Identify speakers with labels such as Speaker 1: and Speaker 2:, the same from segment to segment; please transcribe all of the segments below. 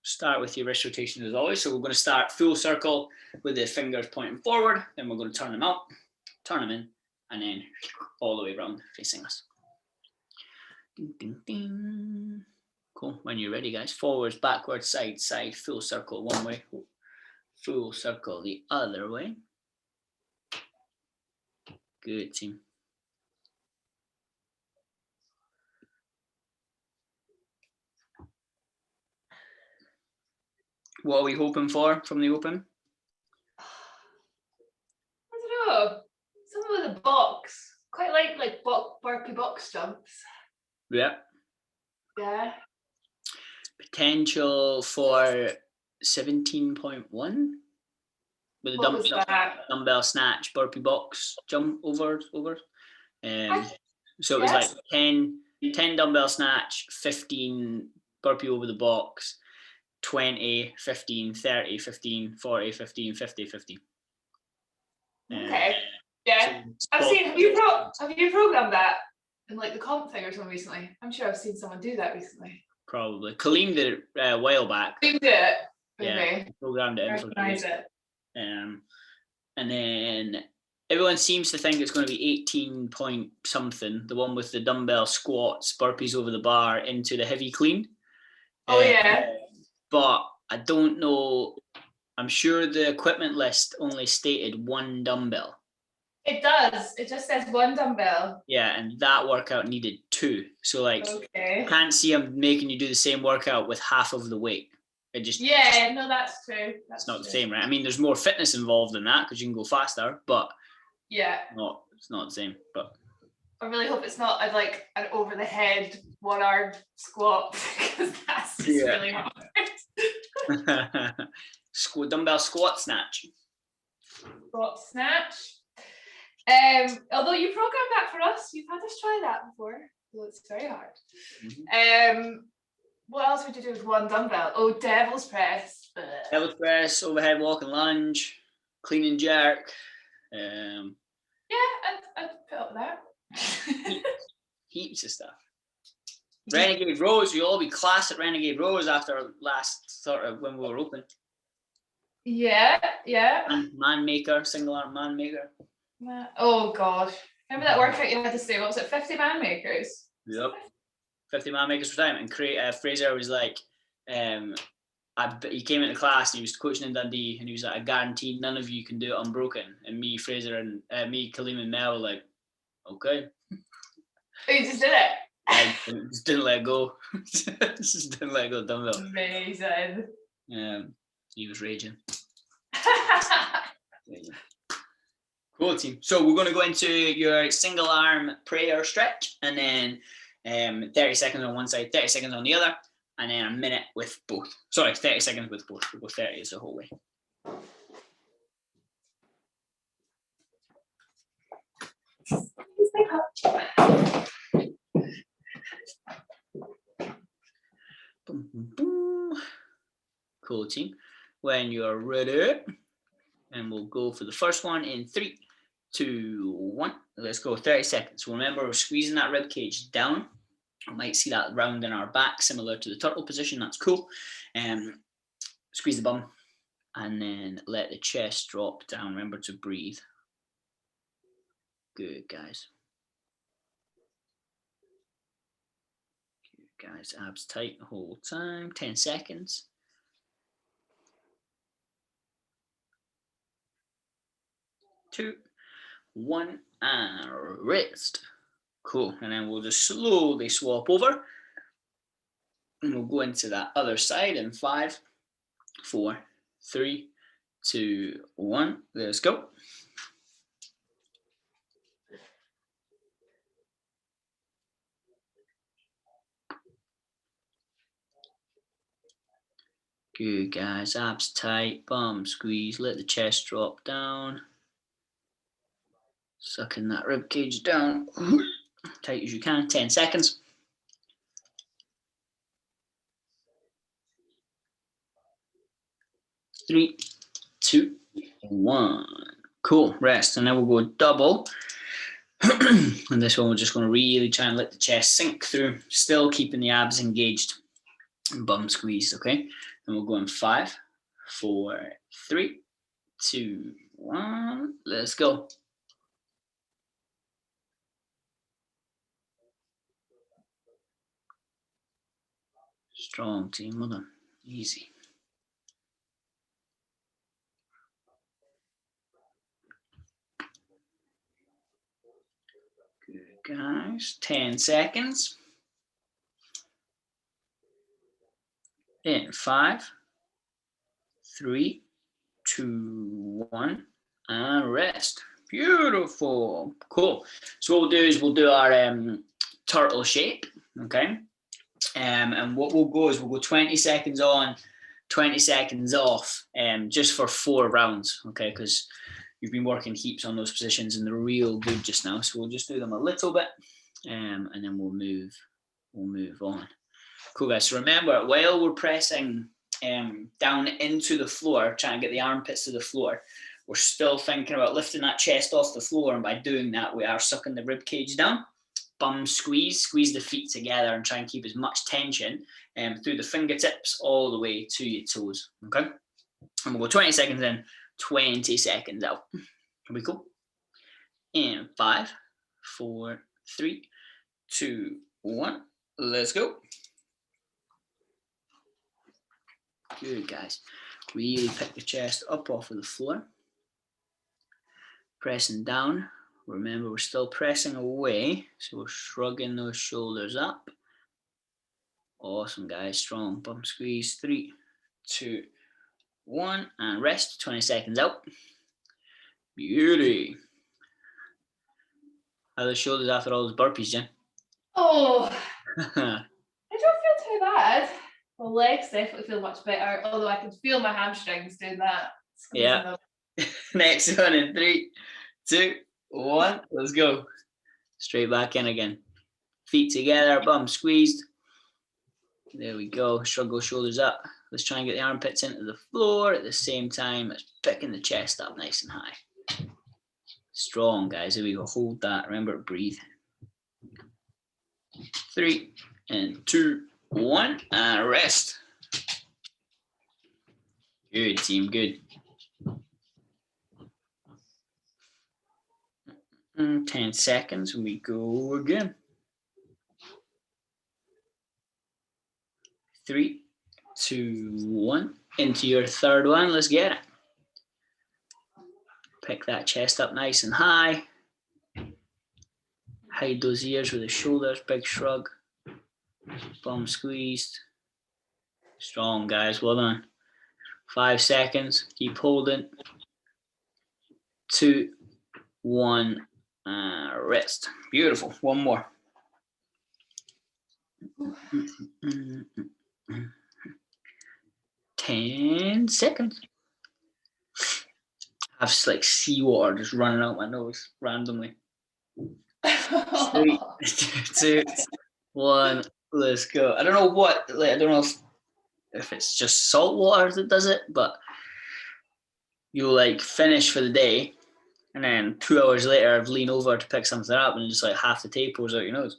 Speaker 1: start with your wrist rotation as always. So we're going to start full circle with the fingers pointing forward. Then we're going to turn them out, turn them in, and then all the way around facing us. Ding, ding, ding. Cool. When you're ready, guys. Forwards, backwards, side, side, full circle one way, full circle the other way. Good, team. What are we hoping for from the open?
Speaker 2: I don't know. Something with a box. Quite like burpee box jumps.
Speaker 1: Yeah.
Speaker 2: Yeah.
Speaker 1: Potential for 17.1 with a dumbbell snatch, burpee box jump over. So it was like 10 dumbbell snatch, 15 burpee over the box, 20, 15, 30, 15, 40, 15, 50, 50.
Speaker 2: Okay. Yeah. I've seen, have you programmed that in like the comp thing or something recently? I'm sure I've seen someone do that recently.
Speaker 1: Probably. Colleen did it a while back.
Speaker 2: Colleen did it.
Speaker 1: Yeah, programmed it in for it. And then everyone seems to think it's going to be 18 point something, the one with the dumbbell squats, burpees over the bar into the heavy clean.
Speaker 2: Oh, yeah.
Speaker 1: But I don't know. I'm sure the equipment list only stated one dumbbell.
Speaker 2: It does. It just says one dumbbell.
Speaker 1: Yeah, and that workout needed 2. So like, I can't see them making you do the same workout with half of the weight. It just
Speaker 2: no, that's true.
Speaker 1: It's not the same, right? I mean, there's more fitness involved in that because you can go faster, but it's not the same. But
Speaker 2: I really hope it's not like an over the head 1 arm squat because that's just really hard.
Speaker 1: Dumbbell squat snatch.
Speaker 2: Squat snatch. Although you programmed that for us, you've had us try that before, so it's very hard. Mm-hmm. What else would you do with one dumbbell? Oh, devil's press.
Speaker 1: Devil's press, overhead walk and lunge, clean and jerk.
Speaker 2: Yeah, I'd put up that.
Speaker 1: Heaps of stuff. Renegade rows. You'll all be class at renegade rows after our last sort of when we were open.
Speaker 2: Yeah.
Speaker 1: Man maker, single arm man maker.
Speaker 2: Oh god, remember that workout you had to say? What was it? 50 man makers.
Speaker 1: Yep. 50 man makers for time. And Fraser was like, he came into class and he was coaching in Dundee, and he was like, I guarantee none of you can do it unbroken. And me, Fraser, and me, Kaleem, and Mel were like, okay.
Speaker 2: Oh, you just did it.
Speaker 1: I just didn't let go. Just didn't let go of dumbbell.
Speaker 2: Amazing.
Speaker 1: He was raging. Cool, team. So we're going to go into your single arm prayer stretch, and then 30 seconds on one side, 30 seconds on the other, and then a minute with both. Sorry, 30 seconds with both. We'll go 30 is the whole way. Boom, boom, boom. Cool, team. When you're ready, and we'll go for the first one in 3, 2, 1. Let's go 30 seconds. Remember, we're squeezing that rib cage down. You might see that round in our back, similar to the turtle position. That's cool. Squeeze the bum, and then let the chest drop down. Remember to breathe. Good, guys. Good, guys. Abs tight the whole time. 10 seconds. 2, 1, and rest. Cool. And then we'll just slowly swap over, and we'll go into that other side in 5, 4, 3, 2, 1. Let's go. Good, guys. Abs tight, bum squeeze, let the chest drop down. Sucking that rib cage down, tight as you can, 10 seconds. 3, 2, 1. Cool, rest. And then we'll go double. And this one we're just going to really try and let the chest sink through, still keeping the abs engaged. and bum squeeze, okay? And we'll go in 5, 4, 3, 2, 1. Let's go. Strong team, well done. Easy. Good, guys. 10 seconds. In 5, 3, 2, 1, and rest. Beautiful. Cool. So what we'll do is we'll do our turtle shape, okay? And what we'll go is we'll go 20 seconds on, 20 seconds off, just for 4 rounds, okay? Because you've been working heaps on those positions and they're real good just now. So we'll just do them a little bit, and then we'll move on. Cool, guys. So remember, while we're pressing down into the floor, trying to get the armpits to the floor, we're still thinking about lifting that chest off the floor, and by doing that, we are sucking the rib cage down. Bum squeeze the feet together and try and keep as much tension through the fingertips all the way to your toes, okay? And we'll go 20 seconds in, 20 seconds out. Can we go? In 5, 4, 3, 2, 1. Let's go. Good, guys. Really pick the chest up off of the floor. Pressing down. Remember, we're still pressing away, so we're shrugging those shoulders up. Awesome, guys. Strong bum squeeze. 3, 2, 1, and rest. 20 seconds out. Beauty. How are the shoulders after all those burpees, Jen?
Speaker 2: Oh, I don't feel too bad. My legs definitely feel much better, although I can feel my hamstrings doing that.
Speaker 1: Yeah. Next one in 3, 2, 1. Let's go. Straight back in again. Feet together, bum squeezed. There we go. Shrug those shoulders up. Let's try and get the armpits into the floor at the same time as picking the chest up nice and high. Strong, guys. Here we go. Hold that. Remember, breathe. 3, and 2, 1, and rest. Good, team. Good. 10 seconds and we go again. 3, 2, 1. Into your third one. Let's get it. Pick that chest up nice and high. Hide those ears with the shoulders. Big shrug. Bum squeezed. Strong, guys. Well done. 5 seconds. Keep holding. 2, 1. Rest. Beautiful. One more. 10 seconds. I have like seawater just running out my nose randomly. 3, 2, 1. Let's go. I don't know what. I don't know if it's just salt water that does it, but you'll like finish for the day, and then 2 hours later, I've leaned over to pick something up, and just like half the tape pours out your nose.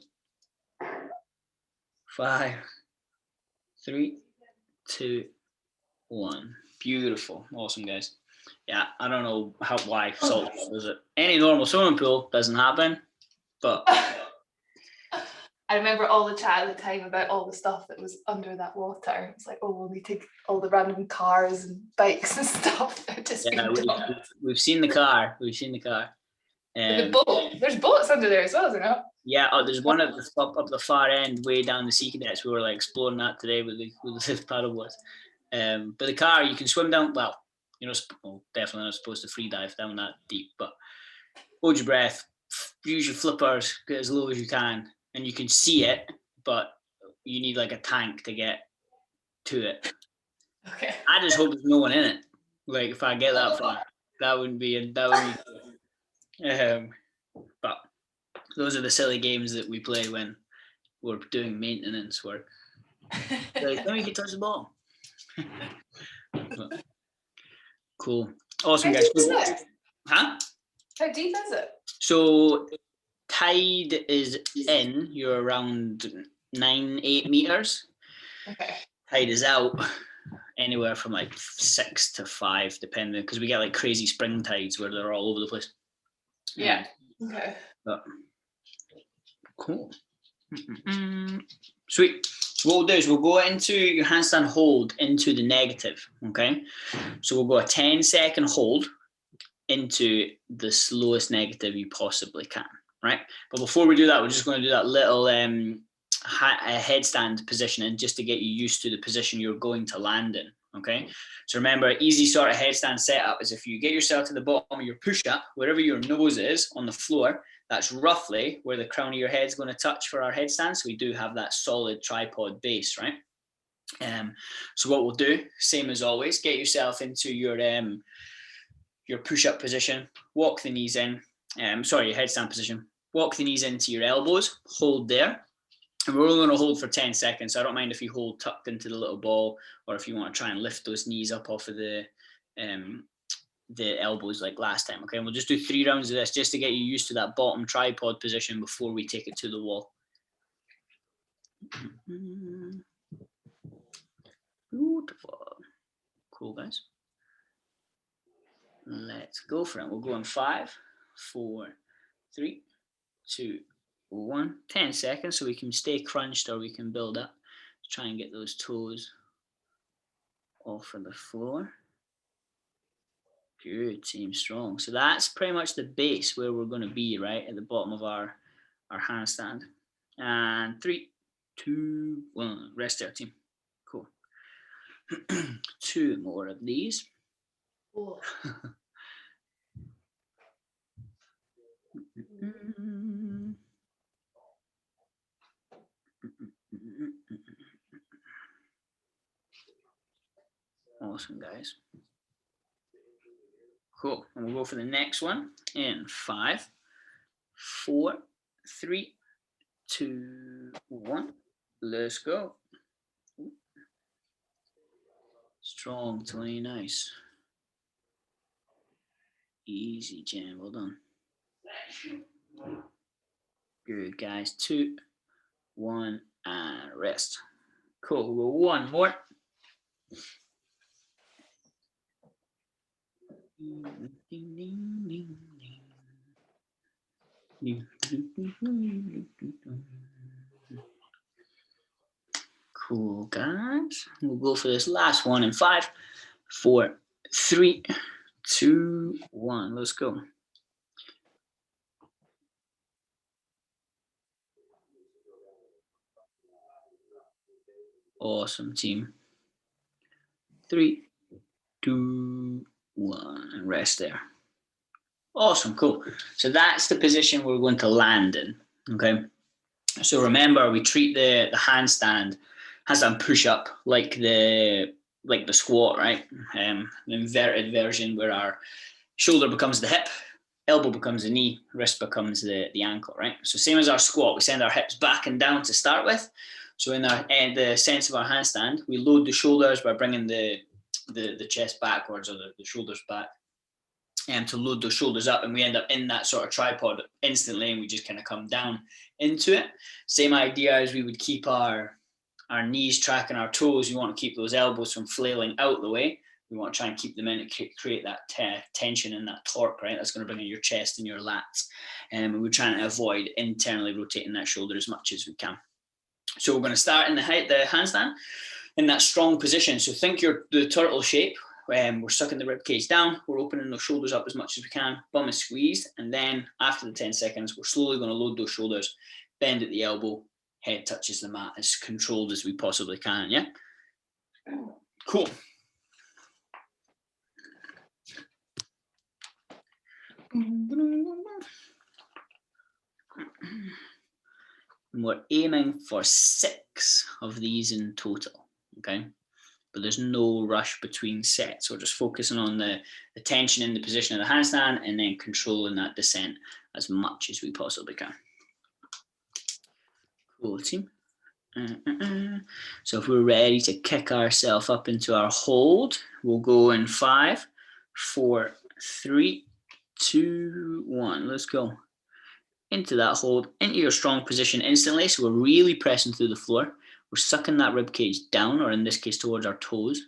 Speaker 1: 5, 3, 2, 1. Beautiful. Awesome, guys. Yeah, I don't know why salt does it. Any normal swimming pool doesn't happen, but
Speaker 2: I remember all the chat at the time about all the stuff that was under that water. It's like, oh, we'll need to all the random cars and bikes and stuff. Just
Speaker 1: yeah, we've seen the car. We've seen the car.
Speaker 2: The boat. There's boats under there as well, isn't there?
Speaker 1: Yeah, there's one up the far end, way down the sea cadets. We were like exploring that today with the paddleboards. But the car, you can swim down. Well, you're not, definitely not supposed to free dive down that deep, but hold your breath, use your flippers, get as low as you can, and you can see it, but you need like a tank to get to it.
Speaker 2: Okay.
Speaker 1: I just hope there's no one in it. Like if I get that far, that would be. But those are the silly games that we play when we're doing maintenance work. Like, let me get touch the ball. Cool. Awesome, guys. Huh?
Speaker 2: How deep is it?
Speaker 1: So tide is in, you're around 9-8 meters.
Speaker 2: Okay.
Speaker 1: tide is out anywhere from like 6 to 5, depending, because we get like crazy spring tides where they're all over the place.
Speaker 2: Yeah. Okay.
Speaker 1: But cool. Sweet. So what we'll do is we'll go into your handstand hold into the negative. Okay. So we'll go a 10-second hold into the slowest negative you possibly can. Right. But before we do that, we're just going to do that little headstand positioning just to get you used to the position you're going to land in. Okay. So remember, easy sort of headstand setup is if you get yourself to the bottom of your push-up, wherever your nose is on the floor, that's roughly where the crown of your head is going to touch for our headstand. So we do have that solid tripod base, right? So what we'll do, same as always, get yourself into your push-up position, walk the knees in, your headstand position, walk the knees into your elbows, hold there. And we're only going to hold for 10 seconds. So I don't mind if you hold tucked into the little ball, or if you want to try and lift those knees up off of the elbows like last time. Okay, and we'll just do 3 rounds of this just to get you used to that bottom tripod position before we take it to the wall. Beautiful. Cool, guys. Let's go for it. We'll go in 5, 4, 3, 2, 1. 10 seconds so we can stay crunched or we can build up. Let's try and get those toes off of the floor. Good, team, strong. So that's pretty much the base where we're going to be, right at the bottom of our handstand. And 3, 2, 1. Rest there, team. Cool. 2 more of these.
Speaker 2: Cool.
Speaker 1: Awesome, guys. Cool. And we'll go for the next one in 5, 4, 3, 2, 1. Let's go. Strong, Tony. Nice. Easy, Jen. Well done. Good, guys. 2, 1, and rest. Cool. We'll go one more. Cool, guys. We'll go for this last one in 5, 4, 3, 2, 1. Let's go. Awesome, team. 3, 2, 1, and rest there. Awesome, cool. So that's the position we're going to land in. Okay. So remember, we treat the handstand push-up like the squat, right? The inverted version where our shoulder becomes the hip, elbow becomes the knee, wrist becomes the ankle, right? So same as our squat, we send our hips back and down to start with. So in the sense of our handstand, we load the shoulders by bringing the chest backwards, or the shoulders back, and to load those shoulders up, and we end up in that sort of tripod instantly, and we just kind of come down into it. Same idea as we would keep our knees tracking our toes. We want to keep those elbows from flailing out the way. We want to try and keep them in to create that tension and that torque, right? That's going to bring in your chest and your lats. And we're trying to avoid internally rotating that shoulder as much as we can. So we're going to start in the handstand in that strong position. So think the turtle shape. We're sucking the rib cage down. We're opening those shoulders up as much as we can. Bum is squeezed. And then after the 10 seconds, we're slowly going to load those shoulders, bend at the elbow, head touches the mat as controlled as we possibly can. Yeah? Cool. And we're aiming for 6 of these in total, okay? But there's no rush between sets. We're just focusing on the tension in the position of the handstand and then controlling that descent as much as we possibly can. Cool, team. So if we're ready to kick ourselves up into our hold, we'll go in 5, 4, 3, 2, 1. Let's go. Into that hold, into your strong position instantly. So we're really pressing through the floor. We're sucking that rib cage down, or in this case towards our toes.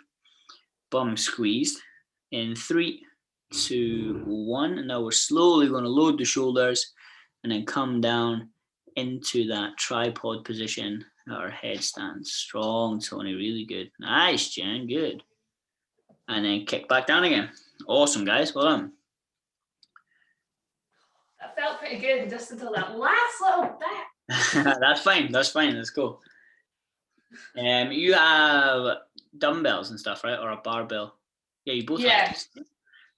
Speaker 1: Bum squeezed in 3, 2, 1. And now we're slowly going to load the shoulders and then come down into that tripod position. Our head stands strong, Tony. Really good. Nice, Jen. Good. And then kick back down again. Awesome, guys. Well done.
Speaker 2: That felt pretty good just until that last little bit.
Speaker 1: That's fine. That's fine. Let's go. You have dumbbells and stuff, right? Or a barbell? Yeah, you both have.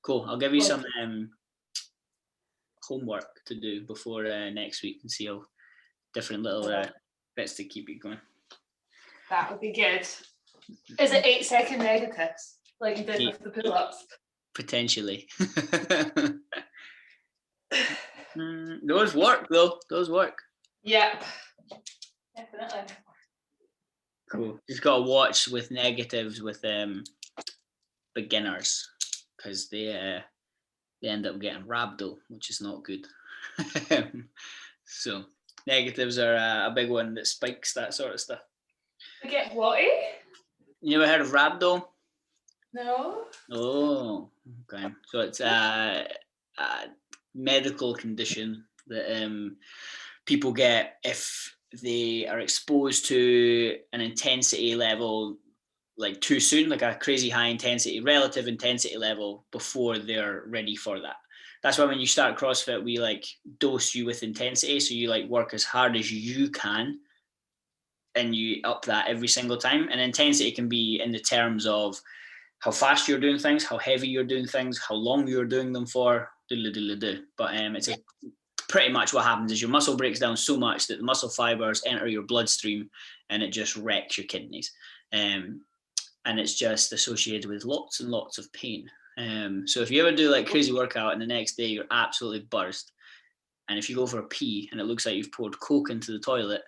Speaker 1: Cool. I'll give you some homework to do before next week and see how different little bits to keep you going.
Speaker 2: That would be good. Is it 8-second negatives like you did with the pull-ups?
Speaker 1: Potentially. Those work though. Those work.
Speaker 2: Yep. Definitely.
Speaker 1: Cool. Just gotta watch with negatives with beginners because they end up getting rhabdo, which is not good. So negatives are a big one that spikes that sort of stuff.
Speaker 2: We get what?
Speaker 1: You ever heard of rhabdo?
Speaker 2: No.
Speaker 1: Oh, okay. So it's a medical condition that people get if they are exposed to an intensity level like too soon, like a crazy high intensity, relative intensity level before they're ready for that. That's why when you start CrossFit, we like dose you with intensity. So you like work as hard as you can and you up that every single time. And intensity can be in the terms of how fast you're doing things, how heavy you're doing things, how long you're doing them for, But it's pretty much what happens is your muscle breaks down so much that the muscle fibers enter your bloodstream and it just wrecks your kidneys. And it's just associated with lots and lots of pain. So if you ever do like crazy workout and the next day you're absolutely bursed, and if you go for a pee and it looks like you've poured Coke into the toilet,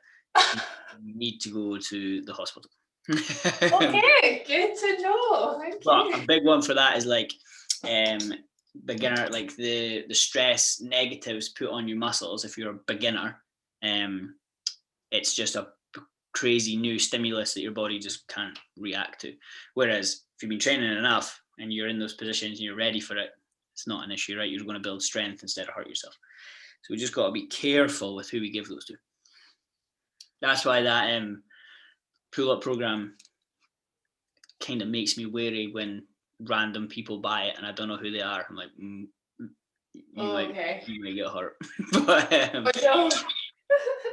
Speaker 1: you need to go to the hospital.
Speaker 2: Okay, good to know. Thank you.
Speaker 1: A big one for that is like beginner, like the stress negatives put on your muscles. If you're a beginner, it's just a crazy new stimulus that your body just can't react to. Whereas if you've been training enough and you're in those positions and you're ready for it, it's not an issue, right? You're going to build strength instead of hurt yourself. So we just got to be careful with who we give those to. That's why that pull-up program kind of makes me wary when random people buy it and I don't know who they are. I'm like, you might get hurt.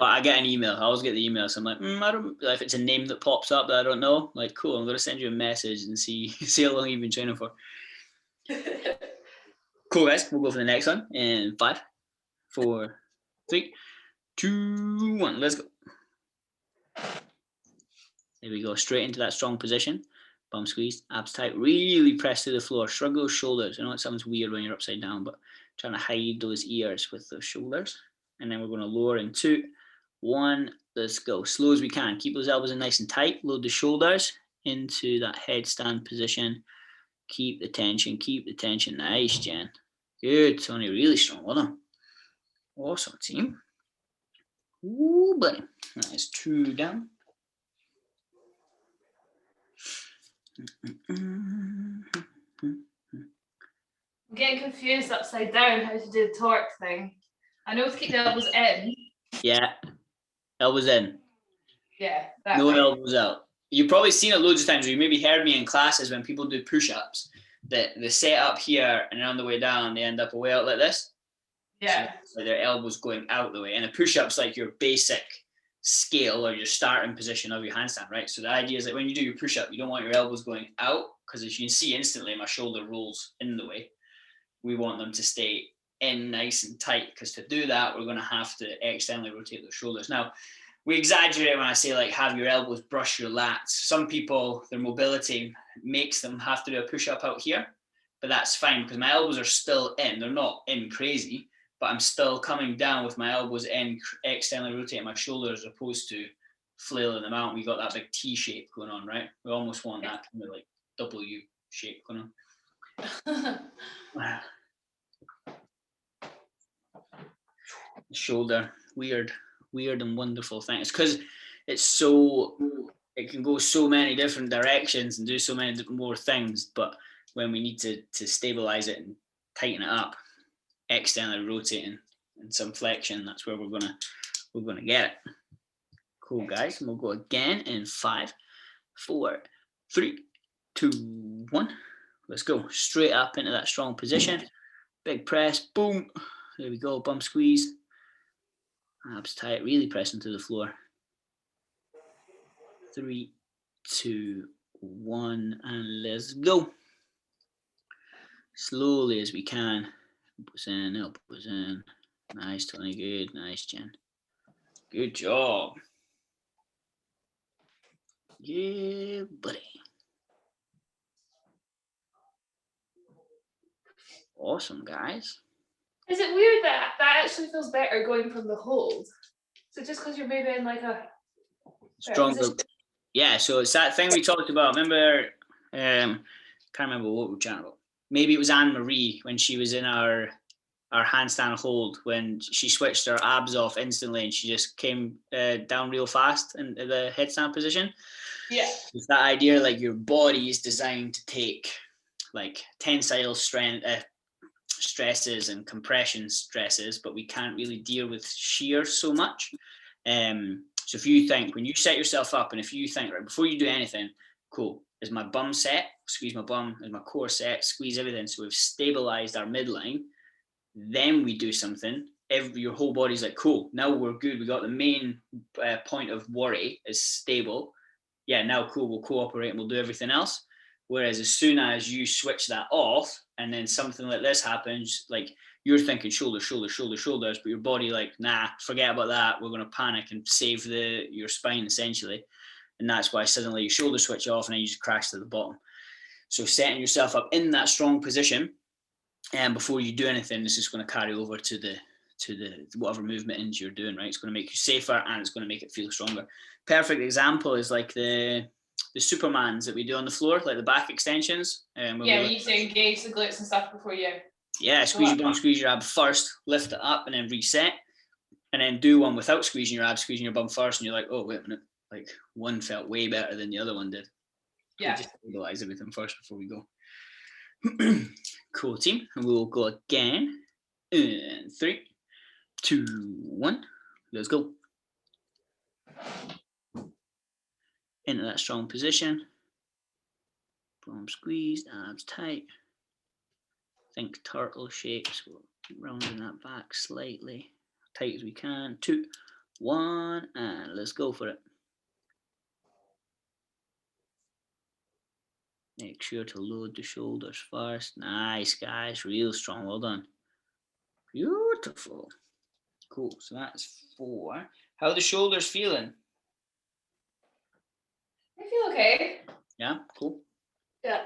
Speaker 1: But I get an email. I always get the email. So I'm like, I don't. If it's a name that pops up that I don't know, like, cool. I'm gonna send you a message and see how long you've been training for. Cool, guys. We'll go for the next one in 5, 4, 3, 2, 1. Let's go. There we go. Straight into that strong position. Bum squeeze, abs tight. Really press to the floor. Shrug those shoulders. I know it sounds weird when you're upside down, but trying to hide those ears with those shoulders. And then we're going to lower in 2, 1. Let's go. Slow as we can. Keep those elbows in nice and tight. Load the shoulders into that headstand position. Keep the tension. Keep the tension. Nice, Jen. Good, Tony. Really strong. Well done. Awesome, team. Ooh, buddy. Nice. 2 down.
Speaker 2: I'm getting confused upside down how to do the torque thing. I know to keep the elbows in.
Speaker 1: Yeah. Elbows in.
Speaker 2: Yeah.
Speaker 1: No elbows out. You've probably seen it loads of times, or you maybe heard me in classes when people do push-ups, that they set up here and on the way down, they end up way out like this.
Speaker 2: Yeah.
Speaker 1: So their elbows going out the way. And a push-up's like your basic scale or your starting position of your handstand, right? So the idea is that when you do your push-up, you don't want your elbows going out, because as you can see instantly, my shoulder rolls in the way. We want them to stay in nice and tight, because to do that, we're going to have to externally rotate those shoulders. Now, we exaggerate when I say like have your elbows brush your lats. Some people, their mobility makes them have to do a push-up out here, but that's fine because my elbows are still in. They're not in crazy, but I'm still coming down with my elbows in, externally rotating my shoulders as opposed to flailing them out. We got that big T shape going on, right? We almost want that kind of like W shape going on. Shoulder, weird and wonderful thing. It's because it's so it can go so many different directions and do so many more things. But when we need to stabilize it and tighten it up, externally rotating and some flexion, that's where we're gonna get it. Cool, guys. And we'll go again in 5, 4, 3, 2, 1. Let's go straight up into that strong position. Big press, boom. There we go, bum squeeze. Abs tight, really pressing to the floor. 3, 2, 1, and let's go. Slowly as we can. Elbows in, elbows in. Nice, Tony, good. Nice, Jen. Good job. Yeah, buddy. Awesome, guys.
Speaker 2: Is it weird that actually feels better going from the hold? So just because you're maybe in like a
Speaker 1: stronger. Yeah, so it's that thing we talked about. Remember, can't remember what we were chatting about. Maybe it was Anne Marie when she was in our handstand hold, when she switched her abs off instantly and she just came down real fast into the headstand position.
Speaker 2: Yeah.
Speaker 1: It's that idea, like your body is designed to take like tensile strength stresses and compression stresses, but we can't really deal with shear so much. So if you think, when you set yourself up, and if you think, right, before you do anything, cool, is my bum set? Squeeze my bum. Is my core set? Squeeze everything. So we've stabilized our midline. Then we do something. Your whole body's like, cool, now we're good. We got the main point of worry is stable. Yeah, now cool, we'll cooperate and we'll do everything else. Whereas as soon as you switch that off and then something like this happens, like you're thinking shoulders, but your body like, nah, forget about that. We're going to panic and save your spine essentially. And that's why suddenly your shoulders switch off and then you just crash to the bottom. So setting yourself up in that strong position, and before you do anything, this is going to carry over to the whatever movement ends you're doing, right? It's going to make you safer and it's going to make it feel stronger. Perfect example is like the Supermans that we do on the floor, like the back extensions.
Speaker 2: Yeah, we need to engage the glutes and stuff before you.
Speaker 1: Yeah, squeeze your bum, squeeze your ab first, lift it up, and then reset. And then do one without squeezing your abs, squeezing your bum first, and you're like, oh, wait a minute. Like one felt way better than the other one did.
Speaker 2: Yeah.
Speaker 1: We'll just stabilize everything first before we go. Cool, team. And we'll go again in 3, 2, 1. Let's go. Into that strong position. Bum squeezed, abs tight. Think turtle shapes. We'll keep rounding that back slightly. Tight as we can. 2, 1, and let's go for it. Make sure to load the shoulders first. Nice, guys. Real strong. Well done. Beautiful. Cool. So that's 4. How are the shoulders feeling?
Speaker 2: I feel okay.
Speaker 1: Yeah, cool.
Speaker 2: Yeah.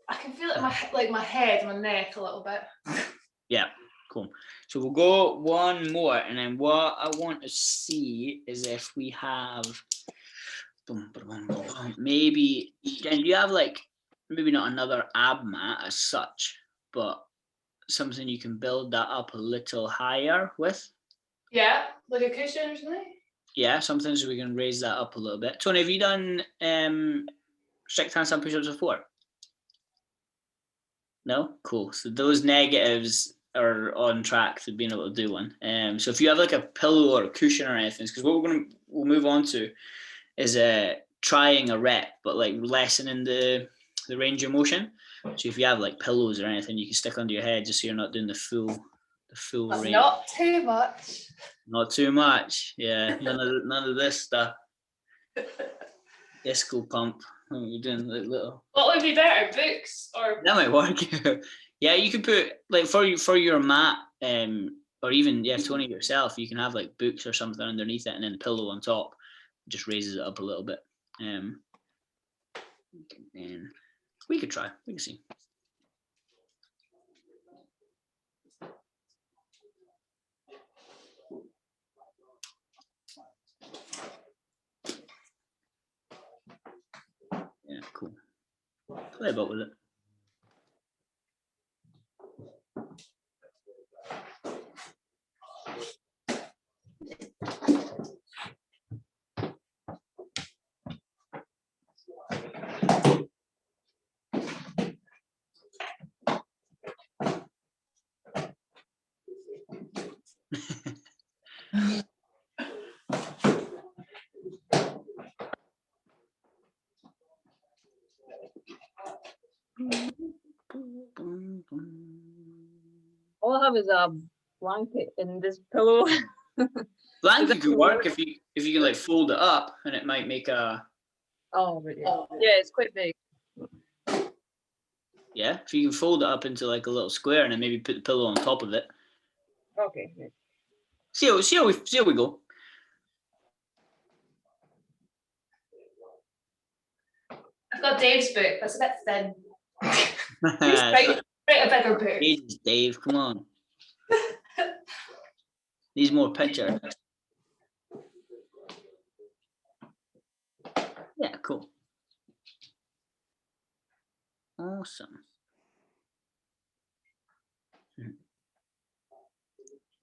Speaker 2: I can feel it in my head, my neck a little bit.
Speaker 1: Yeah, cool. So we'll go one more, and then what I want to see is if we have maybe, Jen, do you have like maybe not another ab mat as such, but something you can build that up a little higher with?
Speaker 2: Yeah, like a cushion or something?
Speaker 1: Yeah, something so we can raise that up a little bit. Tony, have you done strict handstand push-ups before? No? Cool. So those negatives are on track to being able to do one. So if you have like a pillow or a cushion or anything, because what we'll move on to is trying a rep, but like lessening the range of motion. So if you have like pillows or anything, you can stick under your head just so you're not doing the full
Speaker 2: but
Speaker 1: range.
Speaker 2: Not too much.
Speaker 1: Not too much. Yeah. None of this stuff. Disco pump. We're doing like little.
Speaker 2: What would be better, books or?
Speaker 1: That might work. Yeah, you can put like for your mat, or even Tony yourself. You can have like books or something underneath it, and then the pillow on top. Just raises it up a little bit. And we could try. We can see. Yeah, cool. Play about with it.
Speaker 3: All I have is a blanket and this pillow.
Speaker 1: Blanket could work if you can like fold it up, and it might make a.
Speaker 3: Oh, but yeah. Yeah, it's quite big.
Speaker 1: Yeah, if you can fold it up into like a little square and then maybe put the pillow on top of it.
Speaker 3: Okay.
Speaker 1: See how we go.
Speaker 2: I've got Dave's book. That's a bit thin. Write a bigger book.
Speaker 1: Jesus, Dave, come on. Needs more picture. Yeah, cool. Awesome.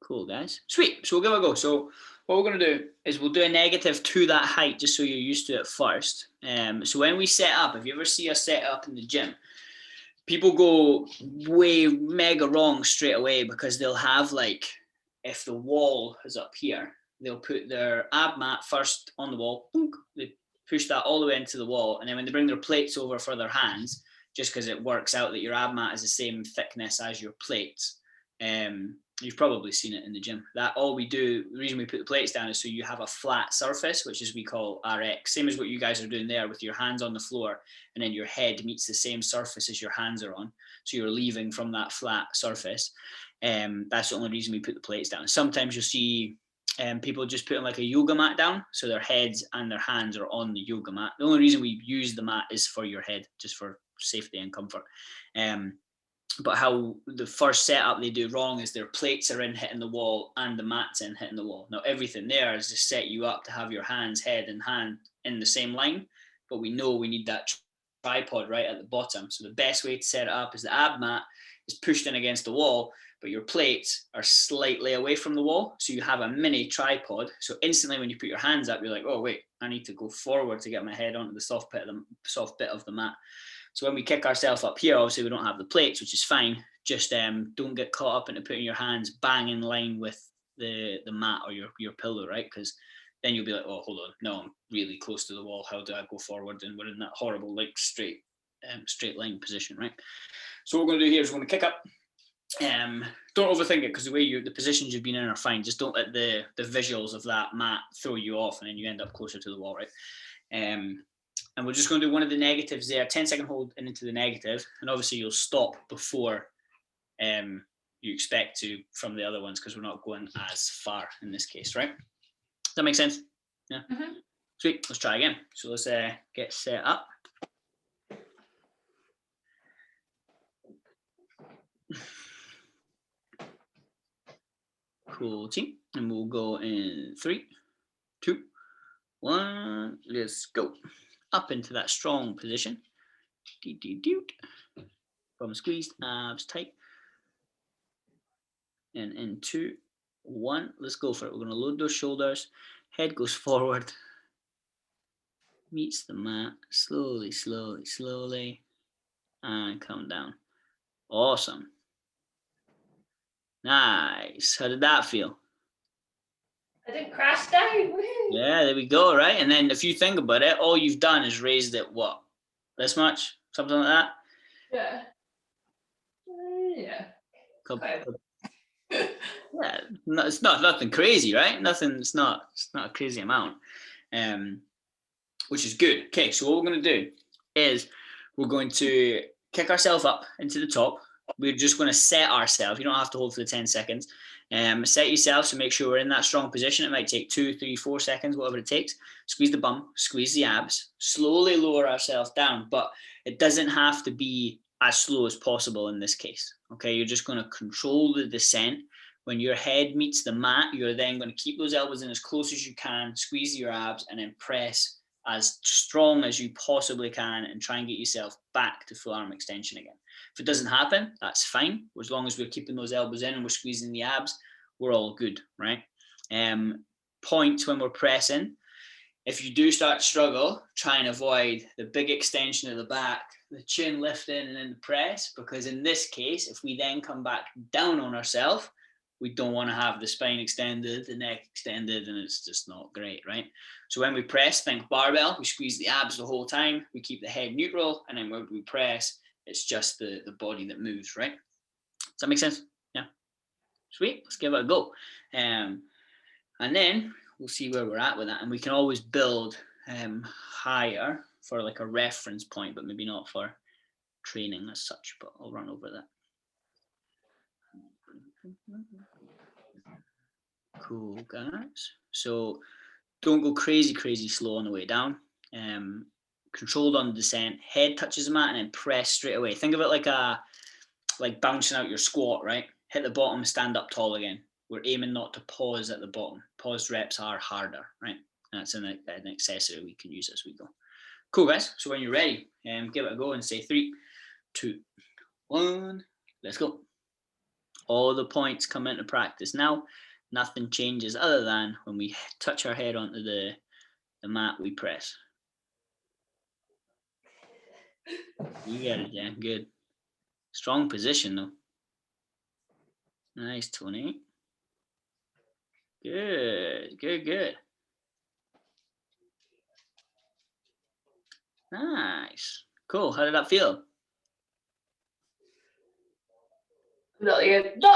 Speaker 1: Cool, guys. Sweet. So we'll give it a go. So what we're going to do is we'll do a negative to that height just so you're used to it first. So when we set up, if you ever see us set up in the gym, people go way mega wrong straight away because they'll have like, if the wall is up here, they'll put their ab mat first on the wall. They push that all the way into the wall. And then when they bring their plates over for their hands, just because it works out that your ab mat is the same thickness as your plates, you've probably seen it in the gym. That all we do, the reason we put the plates down is so you have a flat surface, which is we call RX. Same as what you guys are doing there with your hands on the floor, and then your head meets the same surface as your hands are on. So you're leaving from that flat surface. That's the only reason we put the plates down. Sometimes you'll see people just putting like a yoga mat down, so their heads and their hands are on the yoga mat. The only reason we use the mat is for your head, just for safety and comfort. But how the first setup they do wrong is their plates are in hitting the wall and the mat's in hitting the wall. Now everything there is to set you up to have your hands, head and hand in the same line, but we know we need that tripod right at the bottom. So the best way to set it up is the ab mat is pushed in against the wall, but your plates are slightly away from the wall. So you have a mini tripod. So instantly when you put your hands up, you're like, oh wait, I need to go forward to get my head onto the soft bit of the mat. So when we kick ourselves up here, obviously we don't have the plates, which is fine. Just don't get caught up into putting your hands bang in line with the mat or your pillow, right? Because then you'll be like, oh, hold on, no, I'm really close to the wall. How do I go forward? And we're in that horrible like straight line position, right? So what we're going to do here is we're going to kick up. Don't overthink it, because the positions you've been in are fine. Just don't let the visuals of that mat throw you off, and then you end up closer to the wall, right? And we're just going to do one of the negatives there, 10-second hold and into the negative. And obviously you'll stop before you expect to from the other ones, because we're not going as far in this case, right? Does that make sense? Yeah. Mm-hmm. Sweet. Let's try again. So let's get set up. Cool team. And we'll go in 3, 2, 1. Let's go. Up into that strong position. From squeezed, abs tight. And in 2, 1. Let's go for it. We're going to load those shoulders. Head goes forward. Meets the mat. Slowly, slowly, slowly. And come down. Awesome. Nice. How did that feel?
Speaker 2: I didn't crash down.
Speaker 1: Yeah, there we go, right? And then if you think about it, all you've done is raised it, what? This much? Something like that?
Speaker 2: Yeah. Yeah.
Speaker 1: Yeah, it's not nothing crazy, right? It's not a crazy amount, which is good. Okay, so what we're going to do is we're going to kick ourselves up into the top. We're just going to set ourselves. You don't have to hold for the 10 seconds. Set yourself, so make sure we're in that strong position. It might take 2, 3, 4 seconds, whatever it takes. Squeeze the bum, squeeze the abs, slowly lower ourselves down, but it doesn't have to be as slow as possible in this case. Okay, you're just going to control the descent. When your head meets the mat, you're then going to keep those elbows in as close as you can, squeeze your abs, and then press as strong as you possibly can and try and get yourself back to full arm extension again. If it doesn't happen, that's fine. As long as we're keeping those elbows in and we're squeezing the abs, we're all good, right? Points when we're pressing. If you do start to struggle, try and avoid the big extension of the back, the chin lifting and then the press, because in this case, if we then come back down on ourselves, we don't want to have the spine extended, the neck extended, and it's just not great, right? So when we press, think barbell, we squeeze the abs the whole time, we keep the head neutral, and then when we press, it's just the body that moves, right? Does that make sense? Yeah. Sweet, let's give it a go. And then we'll see where we're at with that, and we can always build higher for like a reference point, but maybe not for training as such, but I'll run over that. Cool, guys. So don't go crazy slow on the way down. Controlled on the descent, head touches the mat and then press straight away. Think of it like bouncing out your squat, right? Hit the bottom, stand up tall again. We're aiming not to pause at the bottom. Paused reps are harder, right? And that's an accessory we can use as we go. Cool, guys. So when you're ready, give it a go and say 3, 2, 1. Let's go. All the points come into practice now. Nothing changes other than when we touch our head onto the mat, we press. You get it, Jen. Good. Strong position, though. Nice, Tony. Good. Nice. Cool. How did that feel?
Speaker 2: Not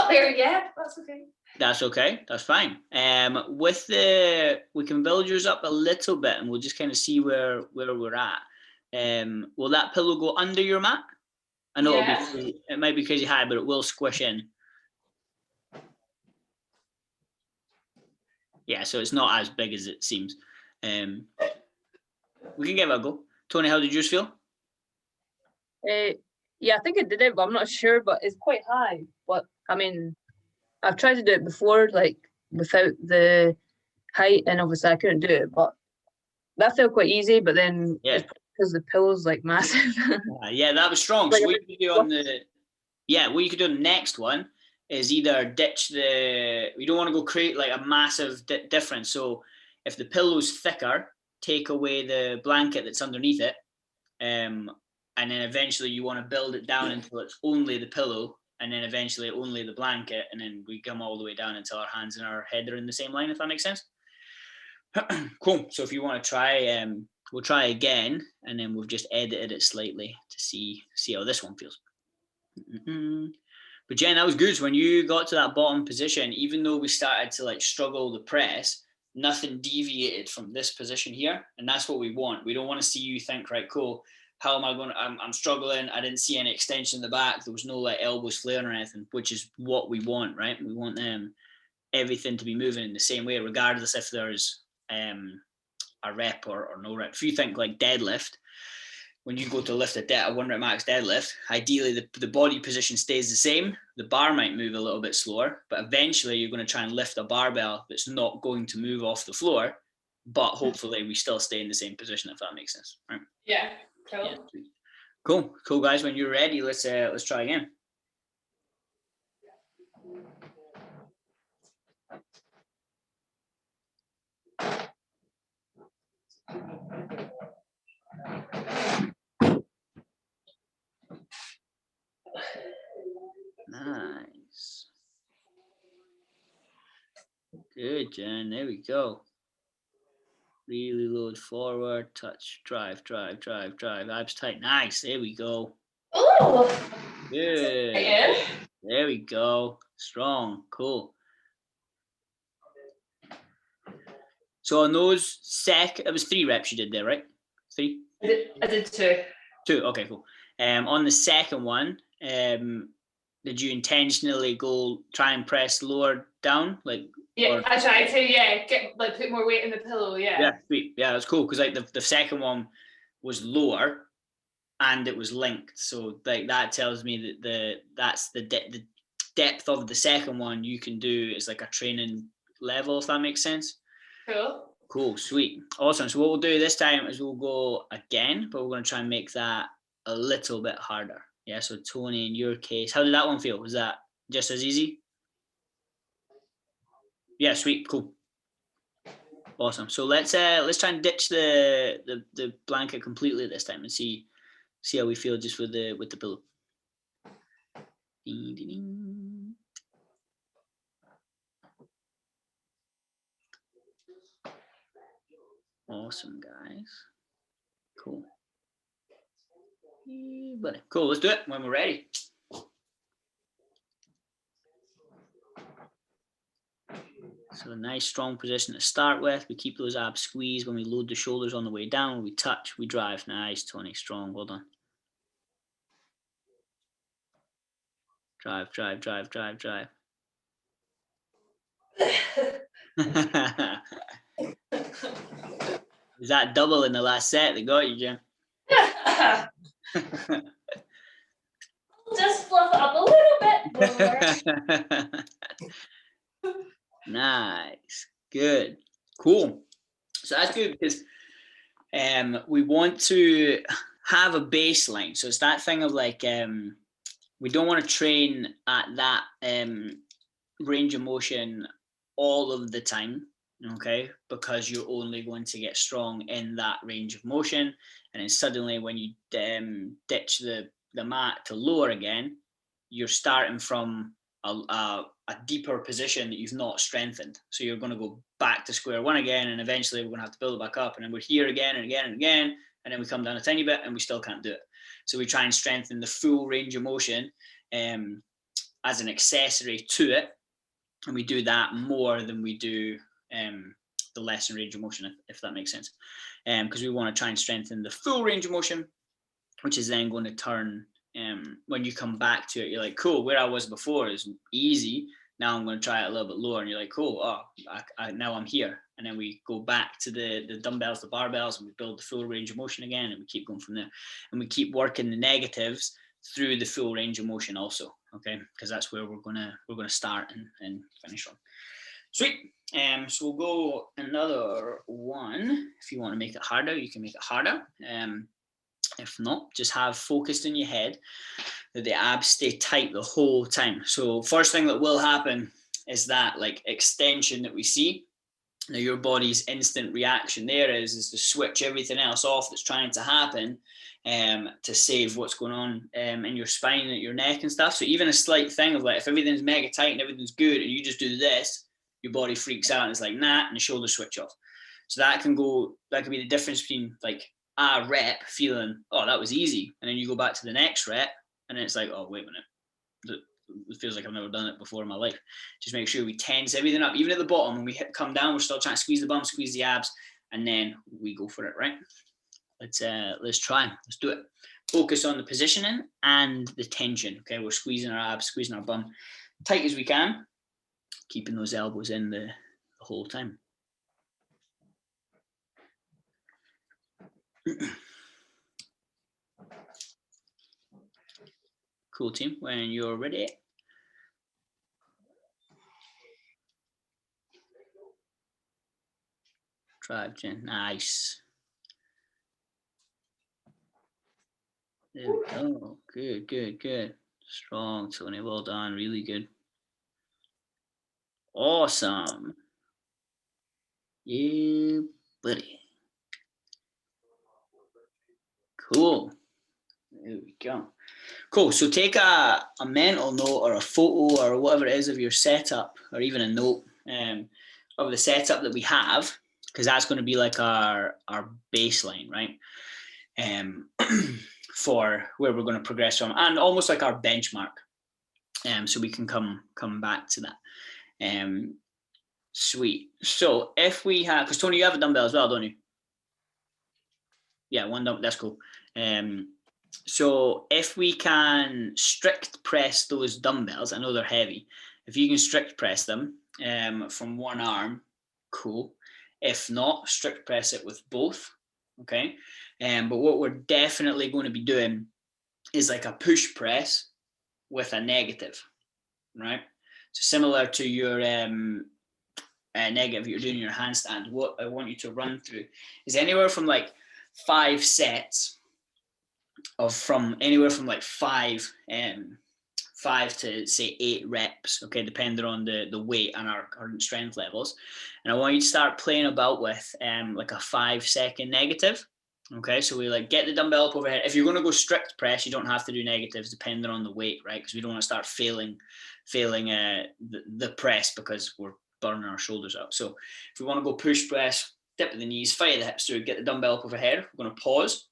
Speaker 2: there yet. That's okay.
Speaker 1: That's okay. That's fine. We can build yours up a little bit, and we'll just kind of see where we're at. Will that pillow go under your mat? I know it might be crazy high, but it will squish in. Yeah, so it's not as big as it seems. We can give it a go. Tony, how did yours feel?
Speaker 3: Yeah, I think it did it, but I'm not sure. But it's quite high. But I mean, I've tried to do it before, like without the height, and obviously I couldn't do it. But that felt quite easy. But then it's because the pillow's like massive.
Speaker 1: Yeah, that was strong.
Speaker 3: Like
Speaker 1: so what you could do on what you could do on the next one is either ditch we don't want to go create like a massive difference. So if the pillow's thicker, take away the blanket that's underneath it. And then eventually you want to build it down until it's only the pillow, and then eventually only the blanket, and then we come all the way down until our hands and our head are in the same line, if that makes sense. Cool. So if you want to try, we'll try again, and then we've just edited it slightly to see how this one feels. But Jen, that was good. So when you got to that bottom position, even though we started to like struggle to press, nothing deviated from this position here, and that's what we want. We don't want to see you think, right, cool, how am I going to, I'm struggling, I didn't see any extension in the back, there was no like elbows flaring or anything, which is what we want, right? We want everything to be moving in the same way, regardless if there's a rep or no rep. If you think like deadlift, when you go to lift a 1 rep max deadlift, ideally the body position stays the same. The bar might move a little bit slower, but eventually you're going to try and lift a barbell that's not going to move off the floor, but hopefully we still stay in the same position, if that makes sense, right?
Speaker 2: Yeah. Cool.
Speaker 1: Yeah. Cool, guys. When you're ready, let's try again. Nice. Good, Jen. There we go. Really load forward, touch, drive. Abs tight. Nice. There we go.
Speaker 2: Oh.
Speaker 1: Good. There we go. Strong. Cool. So on those it was 3 reps you did there, right? 3?
Speaker 2: I did 2.
Speaker 1: 2. Okay, cool. On the second one, did you intentionally try and press lower down, like?
Speaker 2: Yeah, I tried to. Put more weight in the pillow. Yeah.
Speaker 1: Yeah, sweet. Yeah, that's cool because like the second one was lower, and it was linked. So like that tells me that that's the depth of the second one you can do is like a training level, if that makes sense. Cool, sweet, awesome. So what we'll do this time is we'll go again, but we're going to try and make that a little bit harder. Yeah. So Tony, in your case, how did that one feel? Was that just as easy? Yeah, sweet, cool, awesome. So let's try and ditch the blanket completely this time and see how we feel just with the pillow. Awesome, guys. Cool. Buddy. Cool, let's do it when we're ready. So a nice strong position to start with. We keep those abs squeezed when we load the shoulders on the way down. We touch, we drive. Nice, Tony, strong, well done. Drive, drive, drive, drive, drive. Is that double in the last set that got you, Jim?
Speaker 2: Just fluff it up a little bit more.
Speaker 1: Nice, good, cool. So that's good because we want to have a baseline. So it's that thing of like we don't want to train at that range of motion all of the time, okay? Because you're only going to get strong in that range of motion, and then suddenly when you ditch the mat to lower again, you're starting from a deeper position that you've not strengthened. So you're going to go back to square one again, and eventually we're going to have to build it back up, and then we're here again and again and again, and then we come down a tiny bit and we still can't do it. So we try and strengthen the full range of motion as an accessory to it, and we do that more than we do the lesser range of motion, if that makes sense, because we want to try and strengthen the full range of motion, which is then going to turn when you come back to it, you're like, cool, where I was before is easy, now I'm going to try it a little bit lower, and you're like, cool, now I'm here. And then we go back to the dumbbells, the barbells, and we build the full range of motion again, and we keep going from there, and we keep working the negatives through the full range of motion also, okay, because that's where we're gonna start and finish on. Sweet. So we'll go another one. If you want to make it harder, you can make it harder. If not, just have focused in your head that the abs stay tight the whole time. So first thing that will happen is that like extension that we see. Now your body's instant reaction there is to switch everything else off that's trying to happen to save what's going on in your spine and your neck and stuff. So even a slight thing of like, if everything's mega tight and everything's good and you just do this, your body freaks out and it's like, nah, and the shoulders switch off. So that can be the difference between like a rep feeling, oh, that was easy. And then you go back to the next rep and then it's like, oh, wait a minute. It feels like I've never done it before in my life. Just make sure we tense everything up. Even at the bottom, when we come down, we're still trying to squeeze the bum, squeeze the abs, and then we go for it, right? Let's try. Let's do it. Focus on the positioning and the tension. Okay, we're squeezing our abs, squeezing our bum tight as we can, keeping those elbows in the whole time. Cool, team. When you're ready. Drive, Jen. Nice. There we go. Good, good, good. Strong, Tony. Well done. Really good. Awesome. Yeah, buddy. Cool. There we go. Cool. So take a mental note or a photo or whatever it is of your setup, or even a note of the setup that we have, because that's going to be like our baseline, right? For where we're going to progress from, and almost like our benchmark. So we can come back to that. Sweet. So if we have, because Tony, you have a dumbbell as well, don't you? Yeah, one dumbbell. That's cool. So if we can strict press those dumbbells, I know they're heavy. If you can strict press them from one arm, cool. If not, strict press it with both. Okay. But what we're definitely going to be doing is like a push press with a negative, right? So similar to your negative you're doing your handstand, what I want you to run through is anywhere from like 5 sets of anywhere from like 5 to say 8 reps, okay, depending on the weight and our current strength levels. And I want you to start playing about with like a 5-second negative. Okay, so we like get the dumbbell up overhead. If you're going to go strict press, you don't have to do negatives depending on the weight, right? Because we don't want to start failing the press because we're burning our shoulders out. So if we want to go push press dip of the knees, fire the hips through, get the dumbbell up overhead. We're going to pause,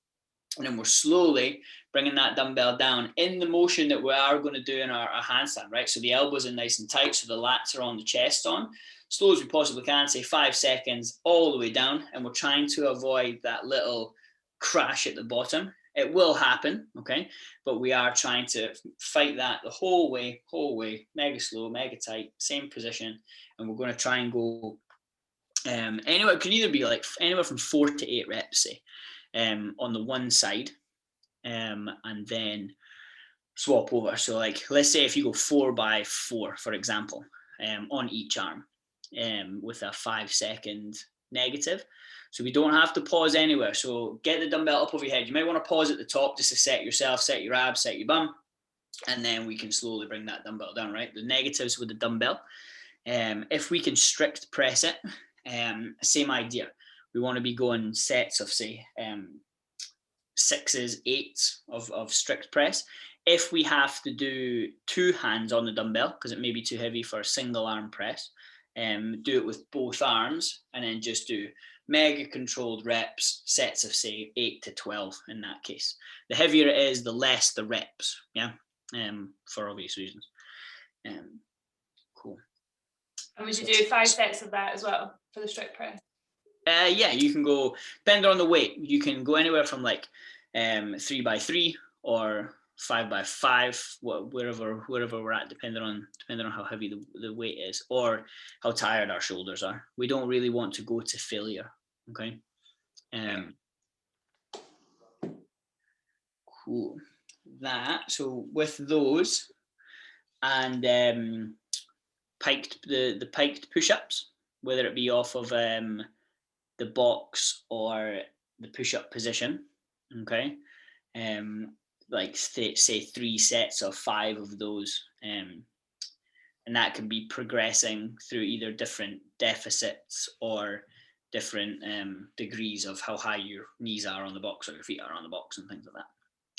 Speaker 1: and then we're slowly bringing that dumbbell down in the motion that we are going to do in our handstand, right? So the elbows are nice and tight, so the lats are on, the chest on. Slow as we possibly can, say 5 seconds, all the way down, and we're trying to avoid that little crash at the bottom. It will happen, okay? But we are trying to fight that the whole way, mega slow, mega tight, same position. And we're going to try and go anywhere. It can either be like anywhere from 4 to 8 reps, say, on the one side, and then swap over. So like, let's say if you go 4 by 4, for example, on each arm, with a 5 second negative. So we don't have to pause anywhere. So get the dumbbell up over your head. You might want to pause at the top just to set yourself, set your abs, set your bum. And then we can slowly bring that dumbbell down, right? The negatives with the dumbbell. If we can strict press it, same idea. We want to be going sets of, say, 6s, 8s of strict press. If we have to do 2 hands on the dumbbell, because it may be too heavy for a single arm press, do it with both arms, and then just do mega controlled reps, sets of, say, 8 to 12 in that case. The heavier it is, the less the reps, yeah, for obvious reasons. Cool.
Speaker 2: And would you do 5 sets of that as well for the strict press?
Speaker 1: Yeah, you can go, depending on the weight, you can go anywhere from like 3 by 3 or 5 by 5, wherever we're at, depending on how heavy the weight is or how tired our shoulders are. We don't really want to go to failure. Okay. Cool. So with those and the piked push-ups, whether it be off of the box or the push-up position, okay, like say 3 sets of 5 of those, and that can be progressing through either different deficits or different degrees of how high your knees are on the box or your feet are on the box and things like that.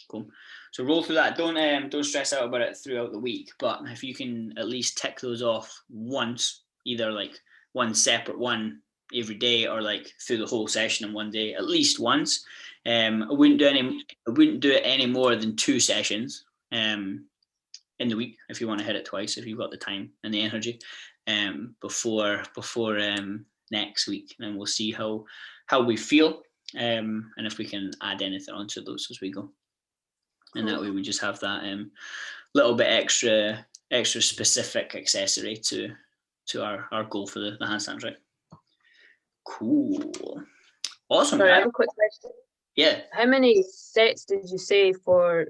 Speaker 1: Cool. So roll through that. Don't stress out about it throughout the week, but if you can at least tick those off once, either like one separate one every day or like through the whole session in one day, at least once. I wouldn't do it any more than 2 sessions in the week if you want to hit it twice, if you've got the time and the energy, before next week, and we'll see how we feel, and if we can add anything onto those as we go. And that way we just have that little bit extra specific accessory to our goal for the handstands, right? Cool. Awesome.
Speaker 3: Sorry, I have a quick question.
Speaker 1: Yeah.
Speaker 3: How many sets did you say for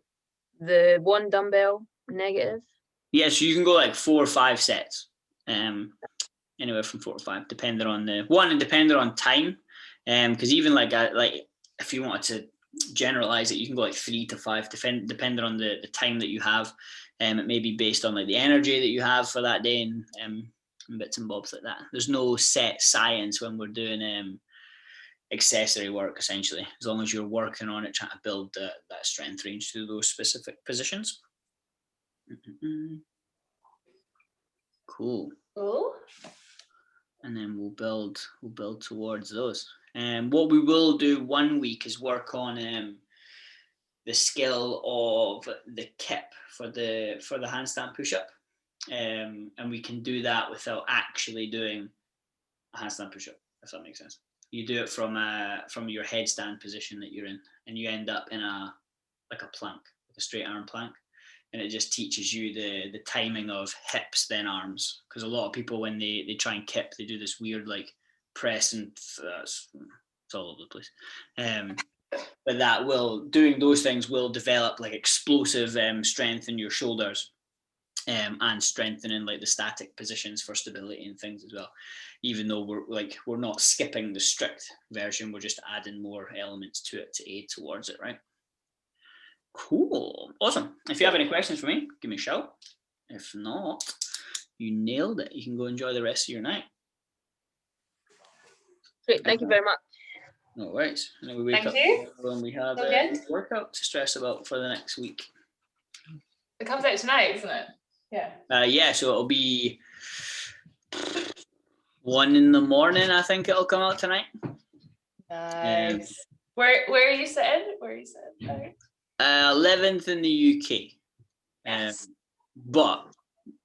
Speaker 3: the one dumbbell negative?
Speaker 1: Yeah, so you can go like 4 or 5 sets. Anywhere from 4 or 5, depending on time. Because even like if you wanted to generalize it, you can go like 3 to 5, depending on the time that you have. It may be based on like the energy that you have for that day and bits and bobs like that. There's no set science when we're doing accessory work, essentially, as long as you're working on it, trying to build that strength range to those specific positions. Cool. And then we'll build towards those. And what we will do one week is work on the skill of the kip for the handstand push-up. And we can do that without actually doing a handstand push-up, if that makes sense. You do it from your headstand position that you're in, and you end up in a plank, like a straight arm plank. And it just teaches you the timing of hips then arms, because a lot of people, when they try and kip, they do this weird like press and it's all over the place. But doing those things will develop like explosive strength in your shoulders, and strengthening like the static positions for stability and things as well. Even though we're not skipping the strict version, we're just adding more elements to it to aid towards it, right? Cool. Awesome. If you have any questions for me, give me a shout. If not, you nailed it. You can go enjoy the rest of your night.
Speaker 3: Great. Thank you very much.
Speaker 1: No worries. And then we wake
Speaker 2: Thank
Speaker 1: up
Speaker 2: you.
Speaker 1: when we have
Speaker 2: So
Speaker 1: a
Speaker 2: good.
Speaker 1: workout to stress about for the next week.
Speaker 2: It comes out tonight, isn't it? Yeah.
Speaker 1: Yeah, so it'll be 1 a.m, I think it'll come out tonight.
Speaker 2: Nice. Where are you sitting? Sorry.
Speaker 1: 11th in the UK.
Speaker 2: Yes.
Speaker 1: But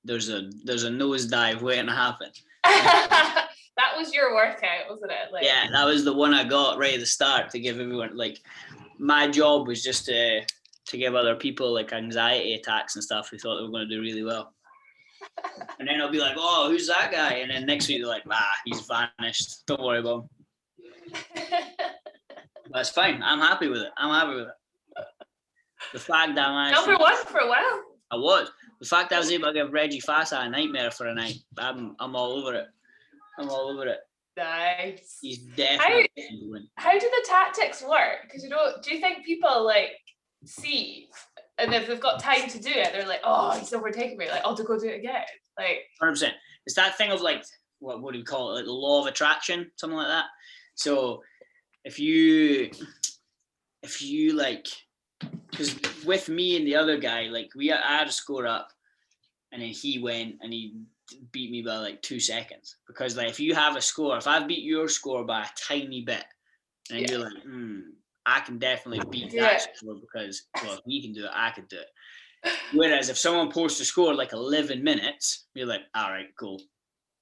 Speaker 1: there's a nosedive waiting to happen.
Speaker 2: That was your workout, wasn't it? Like,
Speaker 1: yeah, that was the one I got right at the start to give everyone, like, my job was just to give other people like anxiety attacks and stuff who thought they were going to do really well. And then I'll be like, oh, who's that guy? And then next week they're like, he's vanished. Don't worry about him. That's fine. I'm happy with it. The fact that I
Speaker 2: number one for a while.
Speaker 1: I was. The fact that I was able to give Reggie Fassa a nightmare for a night, I'm all over it.
Speaker 2: Nice.
Speaker 1: He's definitely
Speaker 2: How do the tactics work? Because do you think people like see, and if they've got time to do it, they're like, oh, he's overtaking me, like, I'll go do it again. Like
Speaker 1: 100%. It's that thing of like, what do you call it? Like the law of attraction, something like that. So if you like, because with me and the other guy, like I had a score up, and then he went and he beat me by like 2 seconds. Because like if you have a score, if I beat your score by a tiny bit, and you're like, I can definitely beat that score because, well, if he can do it, I could do it. Whereas if someone posts a score like 11 minutes, you're like, all right, cool,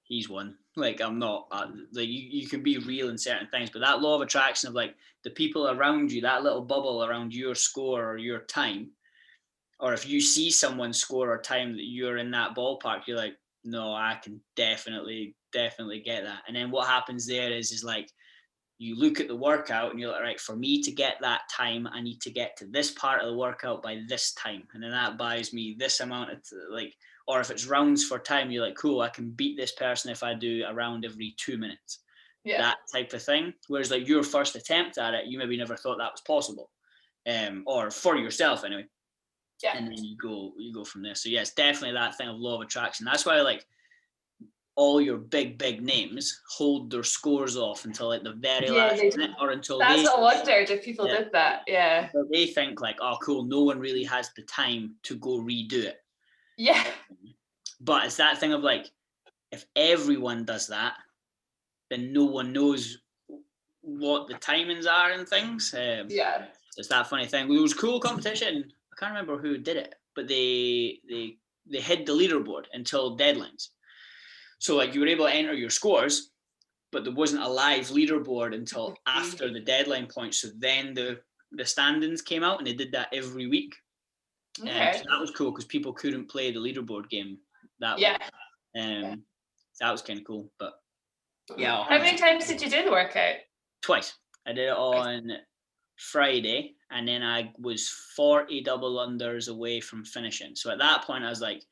Speaker 1: he's won. Like I'm not. Like you can be real in certain things, but that law of attraction of like the people around you, that little bubble around your score or your time, or if you see someone score or time that you're in that ballpark, you're like, no, I can definitely get that. And then what happens there is like you look at the workout and you're like, right, for me to get that time, I need to get to this part of the workout by this time. And then that buys me this amount of like, or if it's rounds for time, you're like, cool, I can beat this person if I do a round every 2 minutes. Yeah. That type of thing. Whereas like your first attempt at it, you maybe never thought that was possible. Or for yourself anyway. Yeah. And then you go from there. So yeah, it's definitely that thing of law of attraction. That's why like all your big names hold their scores off until like the very last minute, or until
Speaker 2: that's what I wondered if people did that. Yeah.
Speaker 1: So they think like, oh cool, no one really has the time to go redo it.
Speaker 2: Yeah.
Speaker 1: But it's that thing of like, if everyone does that, then no one knows what the timings are and things. Yeah. It's that funny thing. It was cool competition. I can't remember who did it, but they hid the leaderboard until deadlines. So like you were able to enter your scores, but there wasn't a live leaderboard until after the deadline point. So then the standings came out, and they did that every week. Okay. So that was cool because people couldn't play the leaderboard game that way. That was kind of cool. But yeah.
Speaker 2: How many times did you do the workout?
Speaker 1: Twice. I did it on Friday, and then I was 40 double unders away from finishing. So at that point, I was like,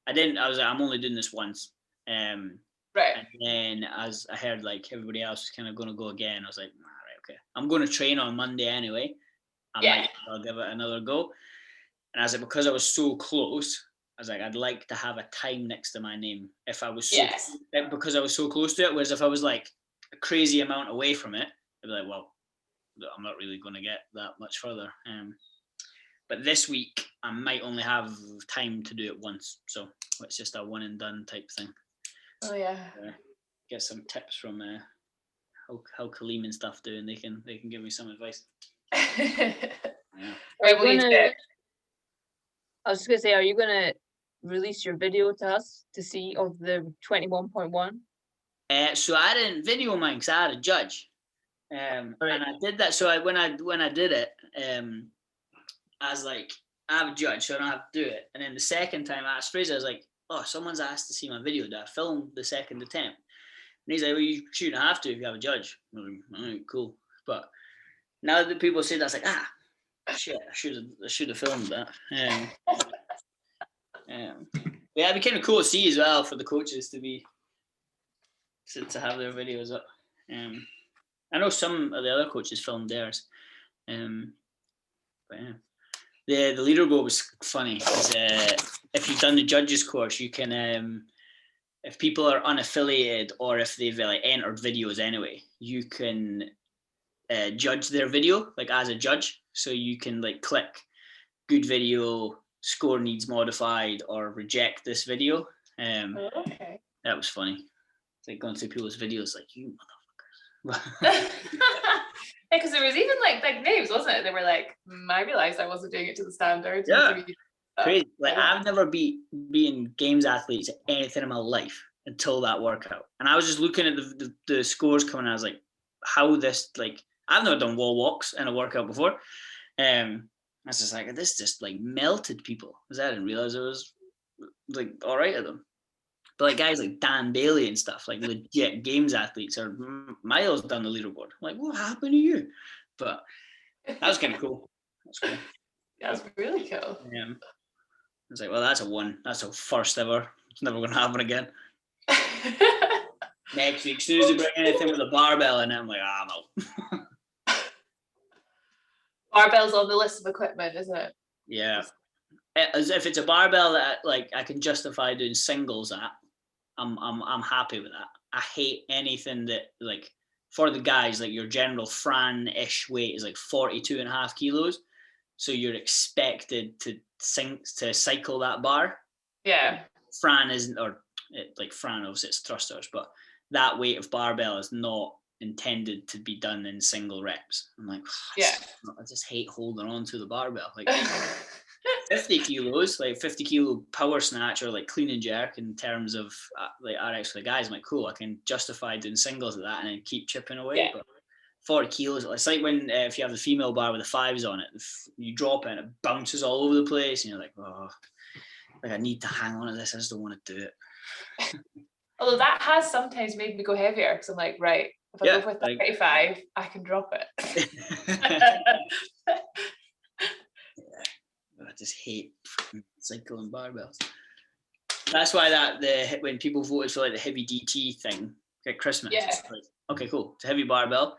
Speaker 1: I'm only doing this once. Right. And then as I heard like everybody else was kind of going to go again, I was like, all right, okay. I'm going to train on Monday anyway. I'll give it another go. And I was like, because I was so close, I was like, I'd like to have a time next to my name if I was because I was so close to it. Whereas if I was like a crazy amount away from it, I'd be like, well, I'm not really going to get that much further. But this week I might only have time to do it once, so it's just a one and done type thing.
Speaker 2: Oh yeah.
Speaker 1: Get some tips from how Kaleem and stuff do, and they can give me some advice.
Speaker 3: I was just gonna say, are you gonna release your video to us to see of the 21.1?
Speaker 1: So I didn't video mine because I had a judge, and I did that. So when I did it, I was like, I have a judge, so I don't have to do it. And then the second time I asked Fraser, I was like, oh, someone's asked to see my video. Did I film the second attempt? And he's like, well, you shouldn't have to if you have a judge. I'm like, all right, cool. But now that people say that, it's like, shit, I should have filmed that. Yeah, it'd be kind of cool to see as well for the coaches to have their videos up. I know some of the other coaches filmed theirs. But yeah. The leaderboard was funny because if you've done the judges course, you can, if people are unaffiliated or if they've like entered videos anyway, you can judge their video like as a judge. So you can like click good video, score needs modified, or reject this video. That was funny. It's like going through people's videos like, you
Speaker 2: Because there was even like big names, wasn't it? They were like, I realized I wasn't doing it to the standards.
Speaker 1: Yeah. Crazy. Like I've never been games athletes at anything in my life until that workout. And I was just looking at the scores coming. I was like, how this, like, I've never done wall walks in a workout before. I was just like, this just like melted people. Because I didn't realize it was like all right at them. But like guys like Dan Bailey and stuff, like legit games athletes, are miles down the leaderboard. I'm like, what happened to you? But that was kind of cool. That's cool.
Speaker 2: That's really cool.
Speaker 1: I was like, well, that's a one. That's a first ever. It's never going to happen again. Next week, as soon as they bring anything with a barbell in it, I'm like, no.
Speaker 2: Barbell's on the list of equipment, isn't it?
Speaker 1: Yeah. As if it's a barbell that like I can justify doing singles at, I'm happy with that. I hate anything that like for the guys, like your general Fran-ish weight is like 42.5 kilos. So you're expected to cycle that bar.
Speaker 2: Yeah.
Speaker 1: Fran isn't, or like Fran, obviously it's thrusters, but that weight of barbell is not intended to be done in single reps. I'm like, I just hate holding on to the barbell. Like 50 kilos, like 50 kilo power snatch or like clean and jerk in terms of like RX for the guys, I'm like, cool, I can justify doing singles of that and then keep chipping away.
Speaker 2: Yeah.
Speaker 1: But 40 kilos, it's like when if you have the female bar with the fives on it, you drop it and it bounces all over the place and you're like, oh, like I need to hang on to this, I just don't want to do it.
Speaker 2: Although that has sometimes made me go heavier because I'm like, right, if I go for 35, I can drop it.
Speaker 1: I just hate cycling barbells. That's why when people voted for like the heavy DT thing at Christmas, it's like, okay, cool, it's a heavy barbell.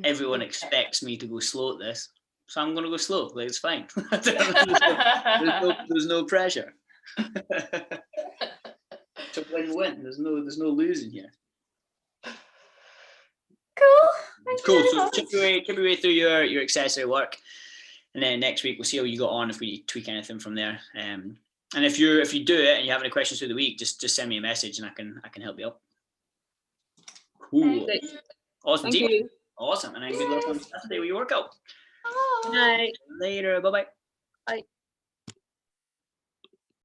Speaker 1: Everyone expects me to go slow at this, so I'm going to go slow. Like it's fine. there's no pressure. It's a win-win. There's no losing here. Cool. So chip away through your accessory work, and then next week we'll see how you got on if we need to tweak anything from there. And if you do it and you have any questions through the week, just send me a message and I can help you out. Cool. Awesome.
Speaker 3: Thank you.
Speaker 1: Awesome. And then good luck on Saturday with your workout.
Speaker 3: Good night.
Speaker 1: Later. Bye-bye.
Speaker 3: Bye.